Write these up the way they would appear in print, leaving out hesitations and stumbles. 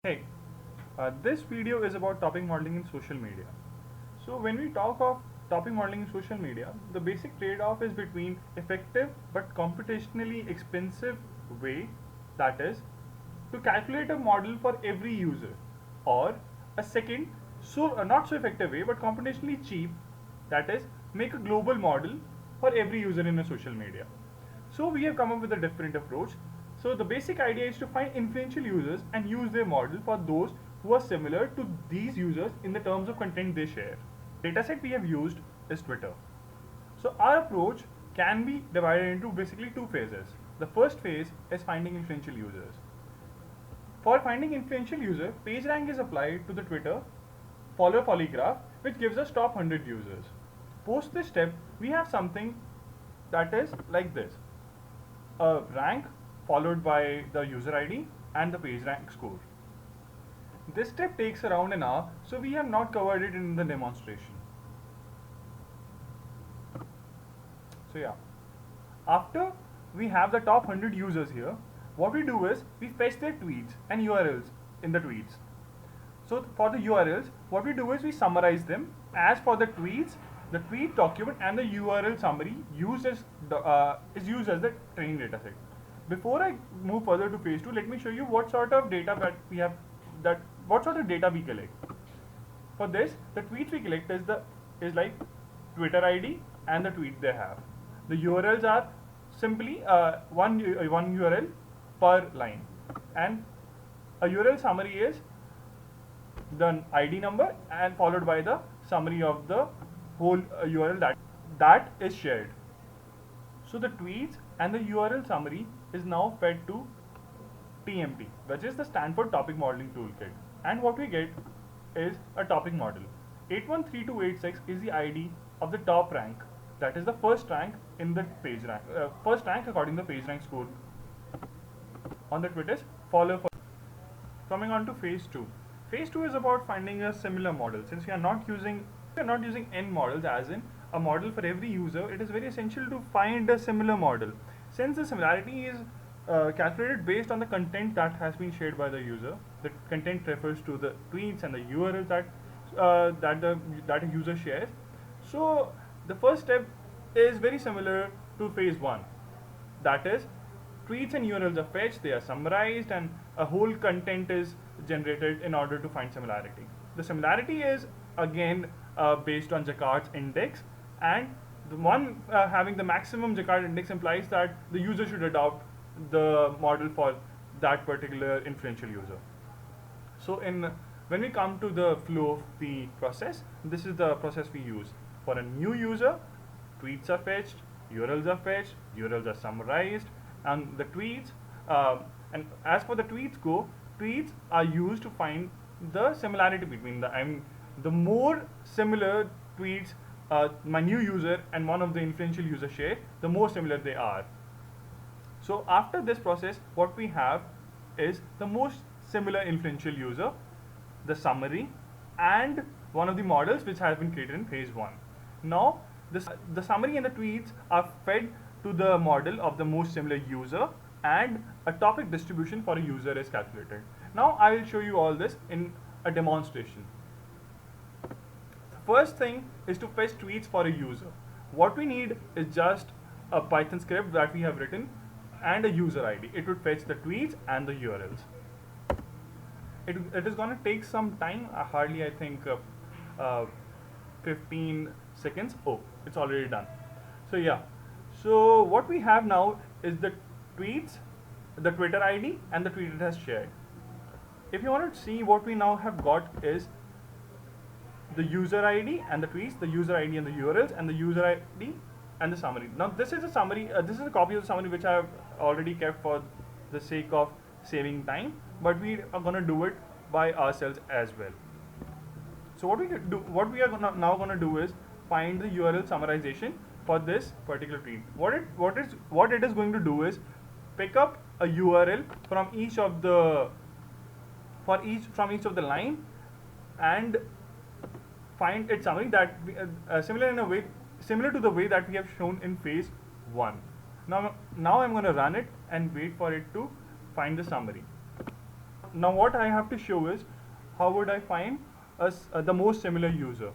Hey, this video is about topic modeling in social media. So when we talk of topic modeling in social media, the basic trade-off is between effective but computationally expensive way, that is, to calculate a model for every user, or a second, not so effective way but computationally cheap, that is, make a global model for every user in a social media. So we have come up with a different approach. So the basic idea is to find influential users and use their model for those who are similar to these users in the terms of content they share. Dataset we have used is Twitter. So our approach can be divided into basically two phases. The first phase is finding influential users. For finding influential user, PageRank is applied to the Twitter follower polygraph, which gives us top 100 users. Post this step, we have something that is like this: a rank followed by the user ID and the PageRank score. This step takes around an hour, so we have not covered it in the demonstration. So yeah, after we have the top 100 users here, what we do is we fetch their tweets and URLs in the tweets. So for the URLs, what we do is we summarize them. As for the tweets, the tweet document and the URL summary is used as the training data set. Before I move further to phase 2, let me show you what sort of data that we have, what sort of data we collect. For this, the tweets we collect is like Twitter ID and the tweet they have. The URLs are simply one URL per line, and a URL summary is the ID number and followed by the summary of the whole URL that is shared. So the tweets and the URL summary is now fed to TMT, which is the Stanford Topic Modeling Toolkit, and what we get is a topic model. 813286 is the ID of the top rank, that is the first rank in the PageRank, first rank according to the PageRank score on the Twitter's follower. Coming on to phase 2. Phase 2 is about finding a similar model. Since we are not using n models, as in a model for every user, it is very essential to find a similar model. Since the similarity is calculated based on the content that has been shared by the user, the content refers to the tweets and the URLs that a user shares. So the first step is very similar to phase 1. That is, tweets and URLs are fetched, they are summarized, and a whole content is generated in order to find similarity. The similarity is again based on Jaccard's index, and the one having the maximum Jaccard index implies that the user should adopt the model for that particular influential user. So when we come to the flow of the process, this is the process we use. For a new user, tweets are fetched, URLs are fetched, URLs are summarized, and the tweets, and as for the tweets go, tweets are used to find the similarity between the more similar tweets my new user and one of the influential users share, the more similar they are. So after this process, what we have is the most similar influential user, the summary, and one of the models which has been created in phase 1. Now the summary and the tweets are fed to the model of the most similar user, and a topic distribution for a user is calculated. Now I will show you all this in a demonstration. The first thing is to fetch tweets for a user. What we need is just a Python script that we have written and a user ID. It would fetch the tweets and the URLs. It is going to take some time, hardly I think 15 seconds. Oh, it's already done. So yeah, so what we have now is the tweets, the Twitter ID, and the tweet it has shared. If you want to see, what we now have got is the user ID and the tweets, the user ID and the URLs, and the user ID and the summary. Now this is a summary, this is a copy of the summary which I have already kept for the sake of saving time, but we are going to do it by ourselves as well. So what we are now going to do is find the URL summarization for this particular tweet. What it is going to do is pick up a URL from each of the line and find its summary that similar to the way that we have shown in phase 1. Now I'm going to run it and wait for it to find the summary. now what I have to show is how would I find the most similar user.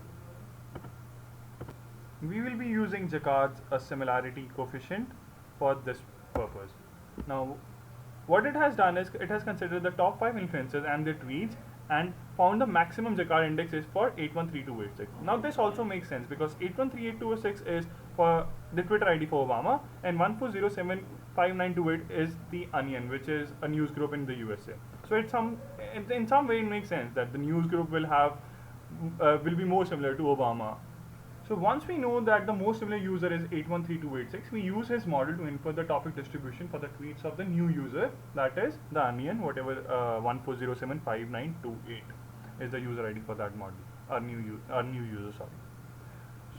We will be using Jacquard's similarity coefficient for this purpose. Now, what it has done is it has considered the top 5 influencers and their tweets and found the maximum Jacquard index is for 813286. Now this also makes sense because 813826 is for the Twitter ID for Obama and 14075928 is the Onion, which is a news group in the USA. So in some way it makes sense that the news group will be more similar to Obama. So once we know that the most similar user is 813286, we use his model to infer the topic distribution for the tweets of the new user, that is the Onion, whatever 14075928 is the user ID for that model, our new user, sorry.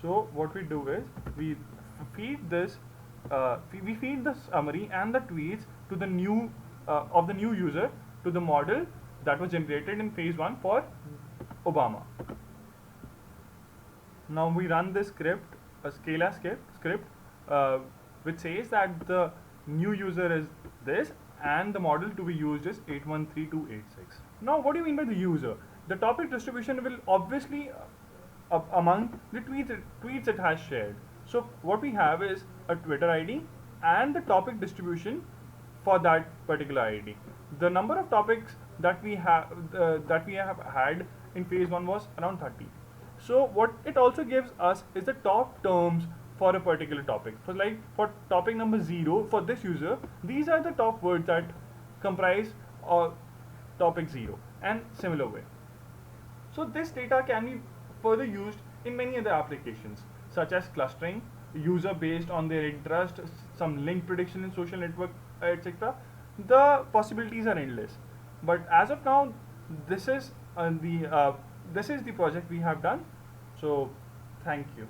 So what we do is we feed this, we feed the summary and the tweets to the new of the new user to the model that was generated in phase 1 for Obama. Now we run this script, a Scala script, which says that the new user is this and the model to be used is 813286. Now what do you mean by the user? The topic distribution will obviously among the tweets it has shared. So what we have is a Twitter ID and the topic distribution for that particular ID. The number of topics that we have had in phase 1 was around 30. So what it also gives us is the top terms for a particular topic. So like for topic number 0 for this user, these are the top words that comprise topic 0 and similar way. So this data can be further used in many other applications such as clustering, user based on their interest, some link prediction in social network, etc. The possibilities are endless. But as of now, this is the project we have done. So thank you.